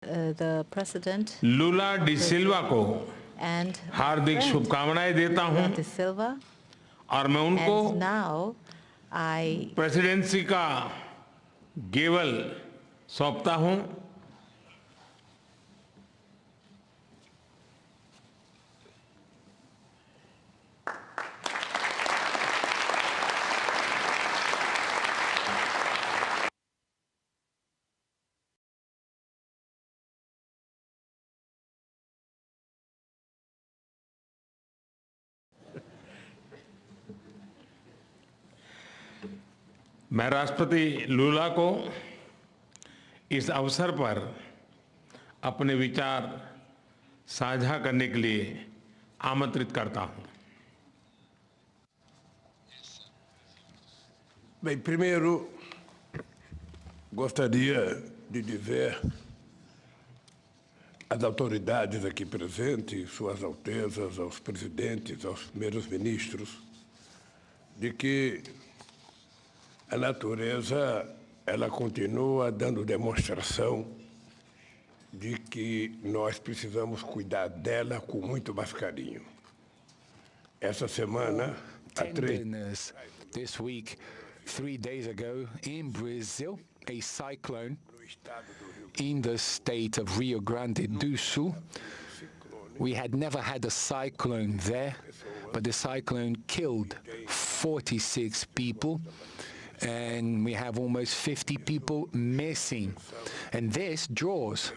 the President Lula da सिल्वा को and हार्दिक शुभकामनाएं देता हूं De Silva. और मैं उनको And now I प्रेसिडेंसी का गेवल सौंपता हूं। मैं राष्ट्रपति लूला को इस अवसर पर अपने विचार साझा करने के लिए आमंत्रित करता हूं। Bem, primeiro, gostaria de dizer às autoridades aqui presentes, suas altezas, aos presidentes, aos primeiros ministros, de que a natureza, ela continua dando demonstração de que nós precisamos cuidar dela com muito mais carinho. Essa semana, this week, 3 days ago, in Brazil, a cyclone in the state of Rio Grande do Sul. We had never had a cyclone there, but the cyclone killed 46 people. And we have almost 50 people missing. And this draws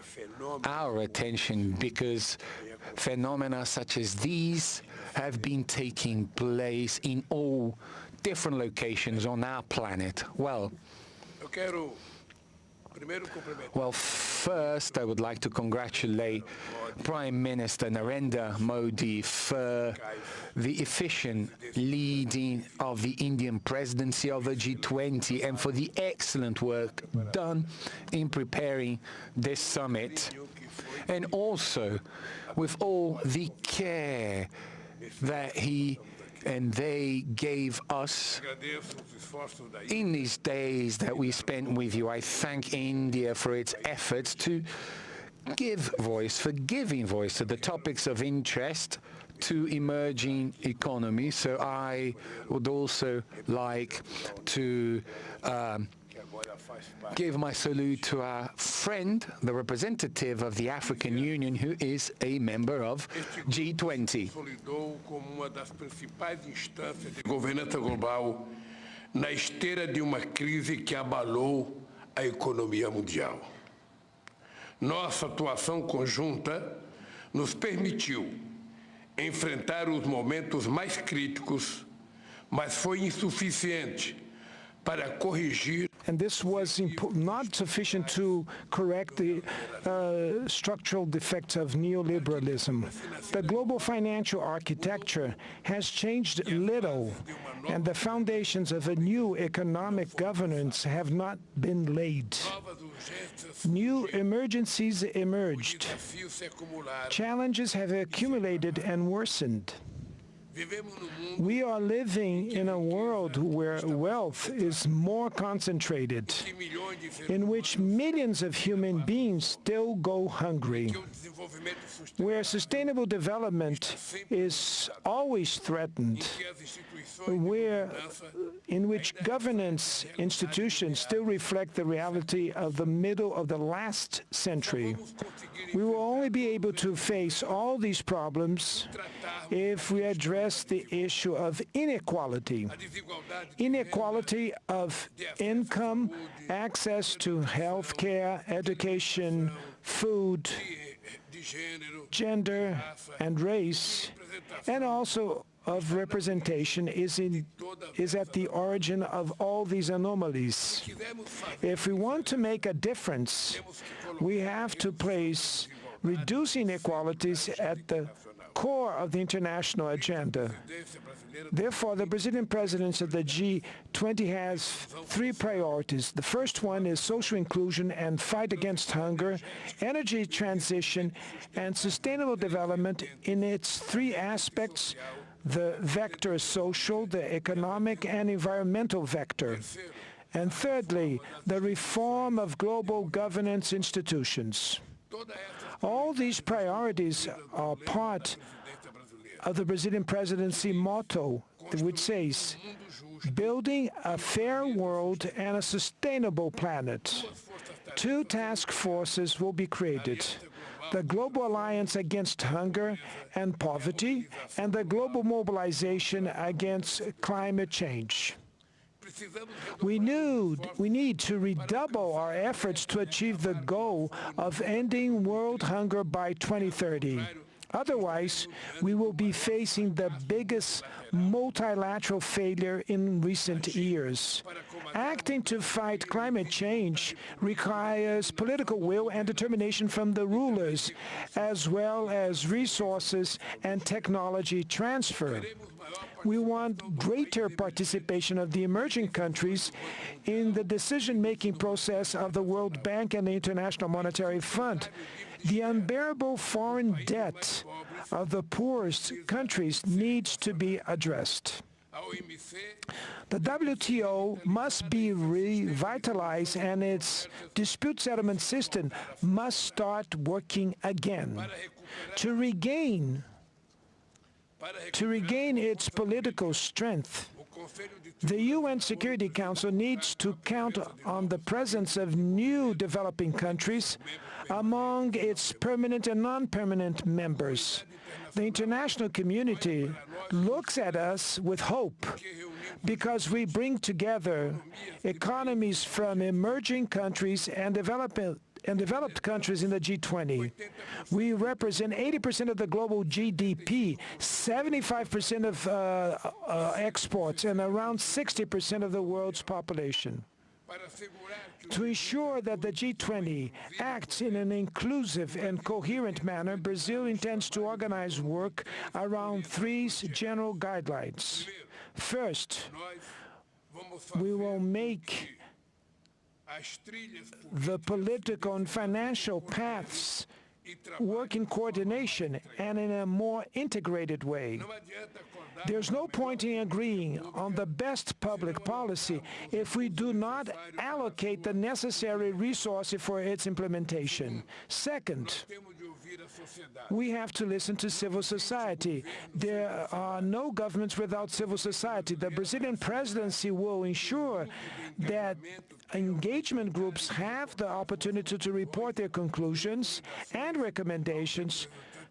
our attention because phenomena such as these have been taking place in all different locations on our planet. Well, first I would like to congratulate Prime Minister Narendra Modi for the efficient leading of the Indian presidency of the G20 and for the excellent work done in preparing this summit, and also with all the care that he and they gave us in these days that we spent with you. I thank India for its efforts to give voice, for giving voice to the topics of interest to emerging economies. So I would also like to give my salute to our friend, the representative of the African Union, who is a member of G20. Como uma das principais instâncias de governança global na esteira de uma crise que abalou a economia mundial. Nossa atuação conjunta nos permitiu enfrentar os momentos mais críticos, mas foi insuficiente para corrigir. And this was not sufficient to correct the structural defects of neoliberalism. The global financial architecture has changed little, and the foundations of a new economic governance have not been laid. New emergencies emerged. Challenges have accumulated and worsened. We are living in a world where wealth is more concentrated, in which millions of human beings still go hungry, where sustainable development is always threatened, in which governance institutions still reflect the reality of the middle of the last century. We will only be able to face all these problems if we address the issue of inequality of income, access to health care, education, food, gender, and race, and also of representation is at the origin of all these anomalies. If we want to make a difference, we have to place reducing inequalities at the core of the international agenda. Therefore, the Brazilian presidency of the G20 has 3 priorities. The first one is social inclusion and fight against hunger, energy transition, and sustainable development in its 3 aspects: the vector social, the economic, and environmental vector. And thirdly, the reform of global governance institutions. All these priorities are part of the Brazilian presidency motto, which says, building a fair world and a sustainable planet. Two task forces will be created: the Global Alliance Against Hunger and Poverty and the Global Mobilization Against Climate Change. We need to redouble our efforts to achieve the goal of ending world hunger by 2030. Otherwise, we will be facing the biggest multilateral failure in recent years. Acting to fight climate change requires political will and determination from the rulers, as well as resources and technology transfer. We want greater participation of the emerging countries in the decision-making process of the World Bank and the International Monetary Fund. The unbearable foreign debt of the poorest countries needs to be addressed. The WTO must be revitalized and its dispute settlement system must start working again. To regain its political strength, the UN Security Council needs to count on the presence of new developing countries among its permanent and non-permanent members. The international community looks at us with hope because we bring together economies from emerging countries and developed countries in the G20. We represent 80% of the global GDP, 75% of exports, and around 60% of the world's population. To ensure that the G20 acts in an inclusive and coherent manner, Brazil intends to organize work around three general guidelines. First, we will make the political and financial paths work in coordination and in a more integrated way. There's no point in agreeing on the best public policy if we do not allocate the necessary resources for its implementation. Second, we have to listen to civil society. There are no governments without civil society. The Brazilian presidency will ensure that engagement groups have the opportunity to report their conclusions and recommendations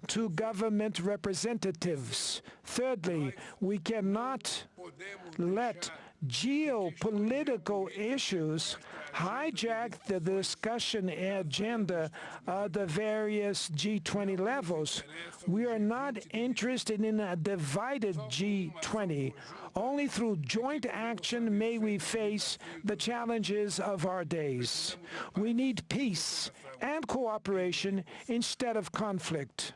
to government representatives. Thirdly, we cannot let geopolitical issues hijack the discussion agenda of the various G20 levels. We are not interested in a divided G20. Only through joint action may we face the challenges of our days. We need peace and cooperation instead of conflict.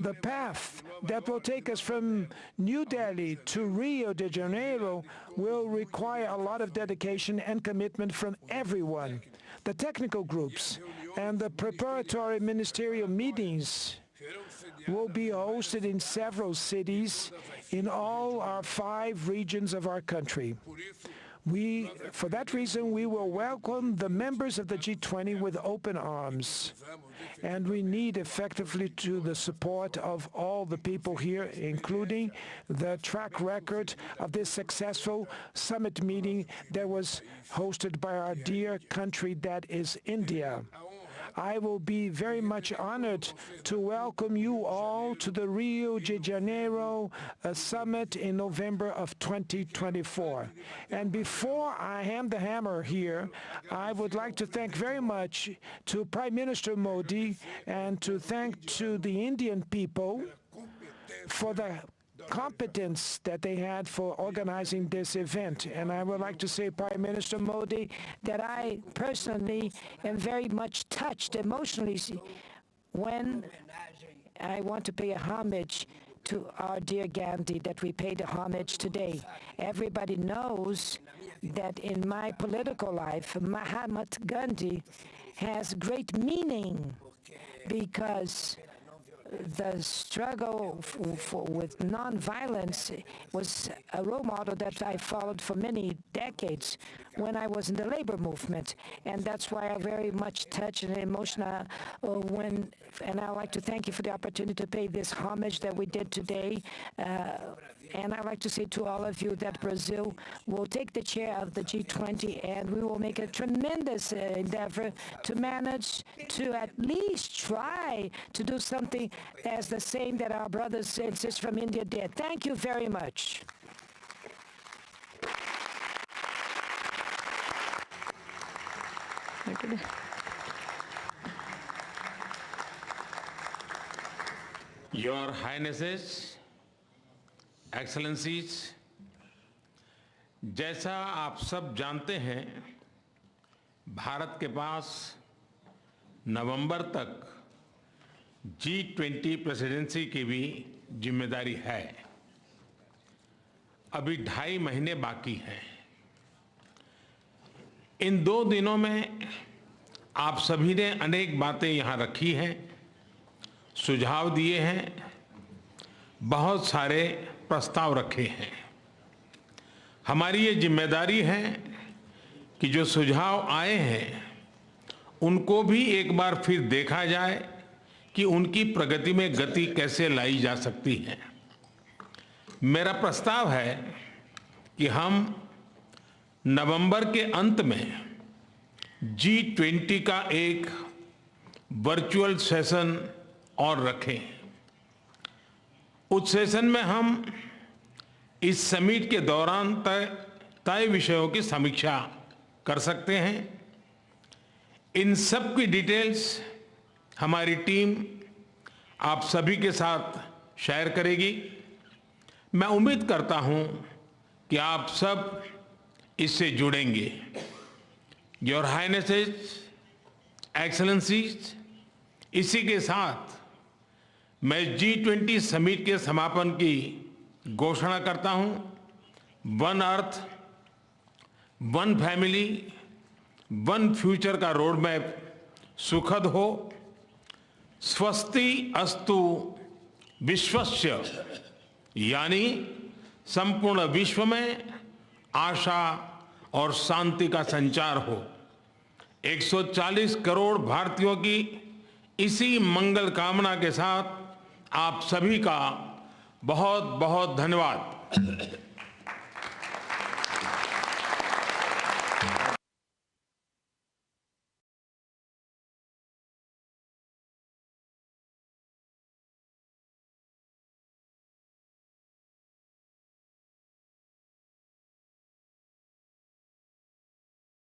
The path that will take us from New Delhi to Rio de Janeiro will require a lot of dedication and commitment from everyone. The technical groups and the preparatory ministerial meetings will be hosted in several cities in all our 5 regions of our country. For that reason, we will welcome the members of the G20 with open arms. And we need effectively the support of all the people here, including the track record of this successful summit meeting that was hosted by our dear country that is India. I will be very much honored to welcome you all to the Rio de Janeiro summit in November of 2024. And before I hand the hammer here, I would like to thank very much to Prime Minister Modi and to thank to the Indian people for the competence that they had for organizing this event. And I would like to say, Prime Minister Modi, that I personally am very much touched emotionally when I want to pay a homage to our dear Gandhi, that we paid a homage today. Everybody knows that in my political life, Mahatma Gandhi has great meaning because the struggle with nonviolence was a role model that I followed for many decades when I was in the labor movement. And that's why I'm very much touched and emotional and I'd like to thank you for the opportunity to pay this homage that we did today. And I'd like to say to all of you that Brazil will take the chair of the G20 and we will make a tremendous endeavor to manage to at least try to do something as the same that our brothers and sisters from India did. Thank you very much. Your Highnesses, Excellencies, जैसा आप सब जानते हैं, भारत के पास नवंबर तक G20 presidency की भी जिम्मेदारी है। अभी 2.5 महीने बाकी हैं। इन 2 दिनों में आप सभी ने अनेक बातें यहाँ रखी हैं, सुझाव दिए हैं, बहुत सारे प्रस्ताव रखे हैं। हमारी ये जिम्मेदारी है कि जो सुझाव आए हैं उनको भी एक बार फिर देखा जाए कि उनकी प्रगति में गति कैसे लाई जा सकती है। मेरा प्रस्ताव है कि हम नवंबर के अंत में G20 का एक वर्चुअल सेशन और रखें। उस सेशन में हम इस समिट के दौरान तय विषयों की समीक्षा कर सकते हैं। इन सब की डिटेल्स हमारी टीम आप सभी के साथ शेयर करेगी। मैं उम्मीद करता हूं कि आप सब इससे जुड़ेंगे। योर हाइनेसेस, एक्सेलेंसीज, इसी के साथ मैं G20 समिट के समापन की घोषणा करता हूं। One earth, one family, one future का रोड मैप सुखद हो। स्वस्ति अस्तु विश्वस्य, यानी संपूर्ण विश्व में आशा और शांति का संचार हो। 140 करोड़ भारतीयों की इसी मंगल कामना के साथ आप सभी का बहुत बहुत धन्यवाद।